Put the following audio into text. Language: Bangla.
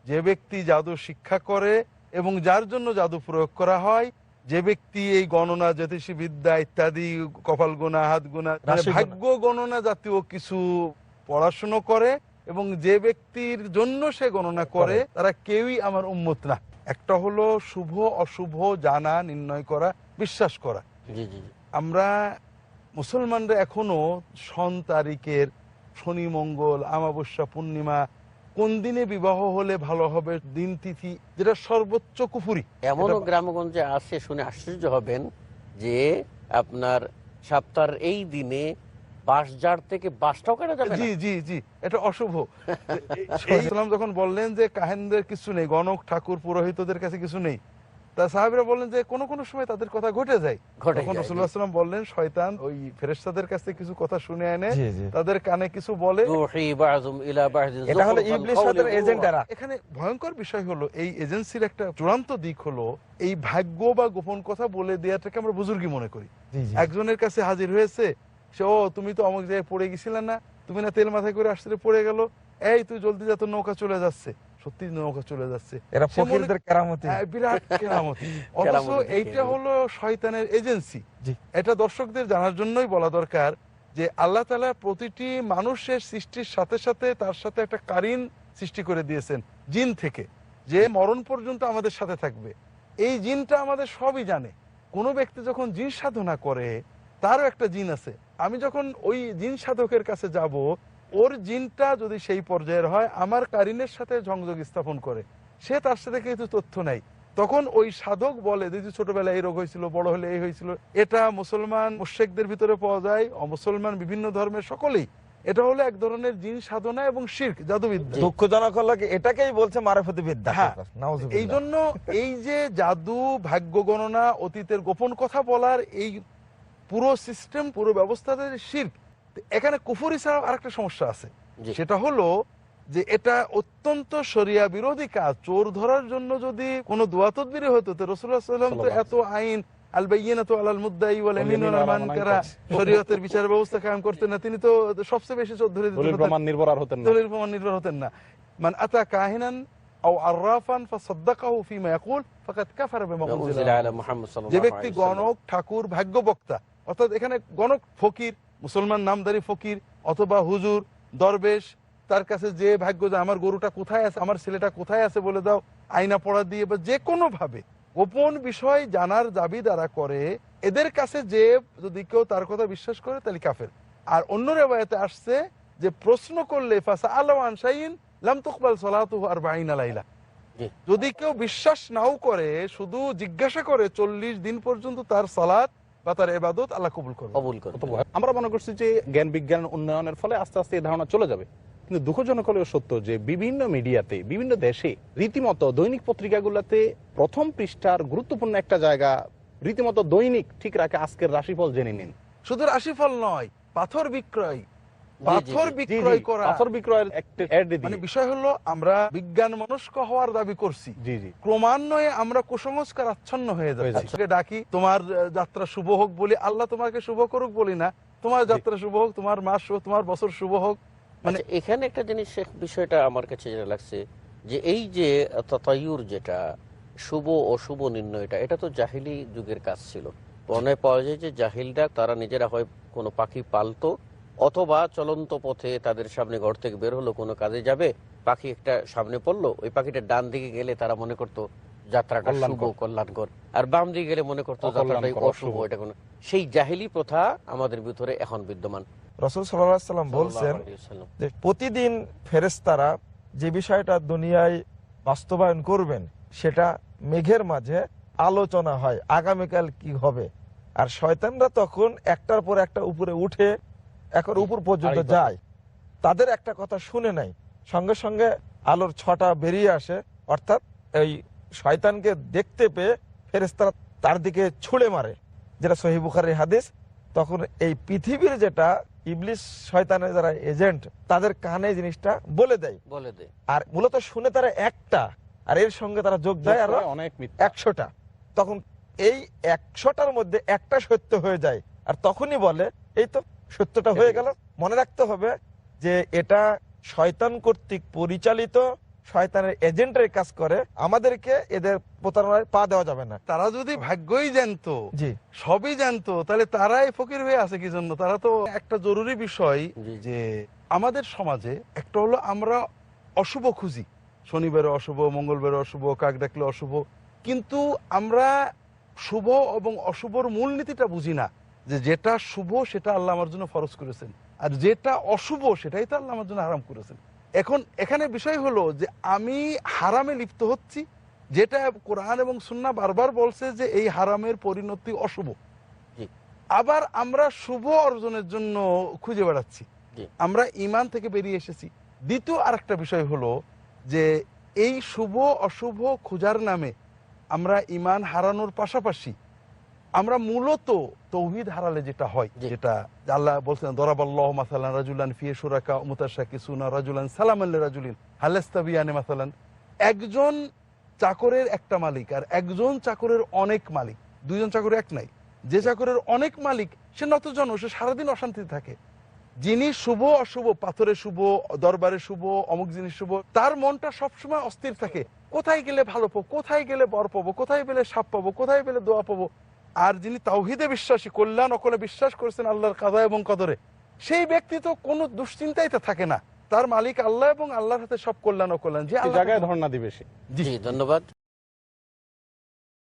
যে ব্যক্তি জাদু শিক্ষা করে এবং যার জন্য জাদু প্রয়োগ করা হয়, যে ব্যক্তি এই গণনা জ্যোতিষবিদ্যা ইত্যাদি কপাল গোনা হাত গোনা ভাগ্য গণনা জাতীয় কিছু পড়াশুনো করে এবং যে ব্যক্তির জন্য সে গণনা করে, তারা কেউই আমার উম্মত না। একটা হলো শুভ অশুভ জানা, নির্ণয় করা, বিশ্বাস করা। আমরা মুসলমানরা এখনো সন তারিখের, শনি মঙ্গল আমাবস্যা পূর্ণিমা, কোন দিনে বিবাহ হলে ভালো হবে, দিন তিথি, যেটা সর্বোচ্চ কুফুরি। এমনও গ্রামগঞ্জে আছে, শুনে আশ্চর্য হবেন যে আপনার সপ্তাহের এই দিনে বাঁশঝাড় থেকে বাঁশটাও কাটা যাবে না। জি জি জি, এটা অশুভ। ইসলাম যখন বললেন যে কাহিনদের কিছু নেই, গণক ঠাকুর পুরোহিতদের কাছে কিছু নেই, তা সাহাবীরা বললেন যে কোনো কোনো সময় তাদের কথা ঘটে যায়। তখন রাসূলুল্লাহ সাল্লাল্লাহু আলাইহি ওয়াসাল্লাম বললেন, শয়তান ওই ফেরেশতাদের কাছ থেকে কিছু কথা শুনে এনে তাদের কানে কিছু বলে। এটা হলো ইবলিস শয়তানের এজেন্টরা। এখানে ভয়ঙ্কর বিষয় হলো, এই এজেন্সির একটা চূড়ান্ত দিক হলো এই ভাগ্য বা গোপন কথা বলে দেওয়াটাকে আমরা বুজুর্গি মনে করি। একজনের কাছে হাজির হয়েছে, সে ও তুমি তো অমুক জায়গায় পড়ে গেছিলে না, তুমি না তেল মাথায় করে আসলে পড়ে গেল, এই তুই জলদি যা, তোর নৌকা চলে যাচ্ছে। সত্যি নৌকা চলে যাচ্ছে, এরা ফকিরদের কেরামতি, বিরাট কেরামতি। অথচ এইটা হলো শয়তানের এজেন্সি। এটা দর্শকদের জানার জন্যই বলা দরকার যে আল্লাহ তাআলা প্রতিটি মানুষের সৃষ্টির সাথে সাথে তার সাথে একটা কারিন সৃষ্টি করে দিয়েছেন জিন থেকে, যে মরণ পর্যন্ত আমাদের সাথে থাকবে। এই জিনটা আমাদের সবই জানে। কোনো ব্যক্তি যখন জিন সাধনা করে, তারও একটা জিন আছে। আমি যখন ওই জিন সাধকের কাছে যাব, ওর জিনটা যদি সেই পর্যায়ের হয়, আমার কারিনের সাথে সংযোগ স্থাপন করে, সে তার সাথে কিছু তথ্য নেই, তখন ওই সাধক বলে যে ছোটবেলায় এই রোগ হয়েছিল, বড় হলে এই হয়েছিল। এটা মুসলমান মুশরিকদের ভিতরে পাওয়া যায়, অমুসলমান বিভিন্ন ধর্মের সকলেই। এটা হলো এক ধরনের জিন সাধনা এবং শিরক, জাদুবিদ্যা। দুঃখজনক হলো এটাকেই বলছে মারিফতি বিদ্যা। এই জন্য এই যে জাদু, ভাগ্য গণনা, অতীতের গোপন কথা বলার এই পুরো সিস্টেম, পুরো ব্যবস্থাতে শিরক। এখানে কুফরি ছাড়াও আরেকটা সমস্যা আছে, সেটা হলো যে এটা অত্যন্ত শরিয়া বিরোধী কাজ। চোর ধরার জন্য যদি কোনো দোয়া তদবির হতো, তো রাসূলুল্লাহ সাল্লাল্লাহু আলাইহি ওয়াসাল্লাম তো এত আইন আল বাইয়িনাতু আলাল মুদ্দাই ওয়াল ইয়ামিনু আলা মান কারা, শরীয়তের বিচার ব্যবস্থা কায়েম করতেন না। তিনি তো সবচেয়ে বেশি চোর ধরে দিতেন, দলিল প্রমাণ নির্ভর হতেন না। মান আতা কাহিনান আও আররাফান ফাসাদদাকাহু ফিমা ইয়াকুল ফাকাদ কাফারা বিমা উনজিলা আলা মুহাম্মদ সাল্লাল্লাহু আলাইহি ওয়াসাল্লাম। যে ব্যক্তি গণক, ঠাকুর, ভাগ্যবক্তা, অর্থাৎ এখানে গণক ফকির, মুসলমান নামদারি ফকির অথবা হুজুর, দরবেশ, তার কাছে যে ভাগ্য, যে আমার গরুটা কোথায় আছে, আমার ছেলেটা কোথায় আছে বলে দাও, আয়না পড়া দিয়ে বা যে কোনো ভাবে গোপন বিষয় জানার দাবি দ্বারা করে, এদের কাছে যে যদি কেউ তার কথা বিশ্বাস করে, তাহলে কাফের। আর অন্য রিওয়ায়াতে আসছে যে প্রশ্ন করলে ফাসআলু আন শাইইন লাম তুকবাল সালাতুহু 40 লাইলা। যদি কেউ বিশ্বাস নাও করে, শুধু জিজ্ঞাসা করে, 40 দিন পর্যন্ত তার সালাত বা তার ইবাদত আল্লাহ কবুল করবে। আমরা মনে করছি যে জ্ঞান বিজ্ঞান উন্নয়নের ফলে আস্তে আস্তে এই ধারণা চলে যাবে, কিন্তু দুঃখজনক হলেও সত্য যে বিভিন্ন মিডিয়াতে, বিভিন্ন দেশে রীতিমতো দৈনিক পত্রিকাগুলোতে প্রথম পৃষ্ঠার গুরুত্বপূর্ণ একটা জায়গা রীতিমতো দৈনিক ঠিক রাখে, আজকের রাশিফল জেনে নিন। শুধু রাশিফল নয়, পাথর বিক্রয়, পাথর বিক্রয় করা, পাথর বিক্রয়ের একটা মানে বিষয় হলো আমরা বিজ্ঞান মনস্ক হওয়ার দাবি করছি, ক্রমান্বয়ে আমরা কুসংস্কার আচ্ছন্ন হয়ে যাচ্ছি। ডাকি তোমার যাত্রা শুভ হোক বলি, আল্লাহ তোমাকে শুভ করুক বলি না, তোমার যাত্রা শুভ হোক, তোমার মাস শুভ, তোমার বছর শুভ হোক। মানে এখানে একটা জিনিস, বিষয়টা আমার কাছে যেটা লাগছে যে এই যে তাতায়ুর, যেটা শুভ অশুভ নির্ণয়টা, এটা তো জাহিলি যুগের কাজ ছিল। মনে পাওয়া যায় যে জাহিলরা তারা নিজেরা হয় কোনো পাখি পালতো, অথবা চলন্ত পথে তাদের সামনে ঘর থেকে বের হলো, কোনো কাজে যাবে, পাখি একটা সামনে পড়লো, ওই পাখিটা ডান দিকে গেলে তারা মনে করতো যাত্রাটা শুভ, কল্যাণকর, আর বাম দিকে গেলে মনে করতো যাত্রাটাই অশুভ। এটা কোনো সেই জাহিলি প্রথা আমাদের ভিতরে এখন বিদ্যমান। রাসূল সাল্লাল্লাহু আলাইহি ওয়াসাল্লাম বলছেন যে প্রতিদিন ফেরেশতারা যে বিষয়টা দুনিয়ায় বাস্তবায়ন করবেন, সেটা মেঘের মাঝে আলোচনা হয় আগামীকাল কি হবে। আর শয়তানরা তখন একটার পর একটা উপরে উঠে এখন উপর পর্যন্ত যায়, তাদের একটা কথা শুনে নাই, সঙ্গে সঙ্গে আলোর ছটা বেরিয়ে আসে, অর্থাৎ এই শয়তানকে দেখতে পেয়ে ফেরেশতারা তার দিকে ছুঁড়ে মারে, যেটা সহিহ বুখারীর হাদিস। তখন এই পৃথিবীর যেটা ইবলিস শয়তানের যারা এজেন্ট, তাদের কানে জিনিসটা বলে দেয়, আর মূলত শুনে তারা একটা, আর এর সঙ্গে তারা যোগ দেয় আরো 100টা। তখন এই 100টার মধ্যে একটা সত্য হয়ে যায়, আর তখনই বলে এই তো সত্যটা হয়ে গেল। মনে রাখতে হবে যে এটা শয়তান কর্তৃক পরিচালিত শয়তানের এজেন্টের কাজ করে, আমাদেরকে এদের প্রতারণায় পা দেওয়া যাবে না। তারা যদি ভাগ্যই জানতো, জি সবই জানতো, তাহলে তারাই ফকির হয়ে আছে কি জন্য? তারা তো একটা জরুরি বিষয় জি। যে আমাদের সমাজে একটা হলো আমরা অশুভ খুঁজি, শনিবারে অশুভ, মঙ্গলবারে অশুভ, কাক ডাকলে অশুভ, কিন্তু আমরা শুভ এবং অশুভর মূলনীতিটা বুঝি না, যে যেটা শুভ সেটা আল্লাহ আমার জন্য ফরজ করেছেন, আর যেটা অশুভ সেটাই তো আল্লাহ আমার জন্য হারাম করেছেন। এখন এখানে বিষয় হলো যে আমি হারামে লিপ্ত হচ্ছি, যেটা কোরআন এবং সুন্নাহ বারবার বলছে যে এই হারামের পরিণতি অশুভ। জি। আবার আমরা শুভ অর্জনের জন্য খুঁজে বেড়াচ্ছি, জি। আমরা ঈমান থেকে বেরিয়ে এসেছি। দ্বিতীয় আরেকটা বিষয় হলো যে এই শুভ অশুভ খোঁজার নামে আমরা ঈমান হারানোর পাশাপাশি আমরা মূলত তৌহিদ হারালে যেটা হয়, জি। যেটা আল্লাহ বলছেন দরাবাল্লাহু মাসালান রাজুলান ফি শুরাকা মুতাশাকিসুনা রাজুলান সালামান লিরাজুলিন হাল ইস্তাবিয়ানি মাসালান, একজন চাকরের একটা মালিক আর একজন চাকরের অনেক মালিক, দুইজন চাকর এক নাই। যে চাকরের অনেক মালিক সে নতজন, সে সারাদিন অশান্তিতে থাকে। যিনি শুভ অশুভ, পাথরে শুভ, দরবারে শুভ, অমুক জিনিস শুভ, তার মনটা সবসময় অস্থির থাকে, কোথায় গেলে ভালো পাবো, কোথায় গেলে বর পাবো, কোথায় পেলে সাপ পাবো, কোথায় পেলে দোয়া পাবো। আর যিনি তাওহীদে বিশ্বাসী, কল্যাণ অকলে বিশ্বাস করেছেন আল্লাহর কাজা এবং কদরে, সেই ব্যক্তি তো কোনো দুশ্চিন্তাই তো থাকে না, তার মালিক আল্লাহ এবং আল্লাহর হাতে সব কল্যাণ অকল্যাণ, যে এই আল্লাহ জায়গায় ধর্ণা দিবে সে। জি, ধন্যবাদ।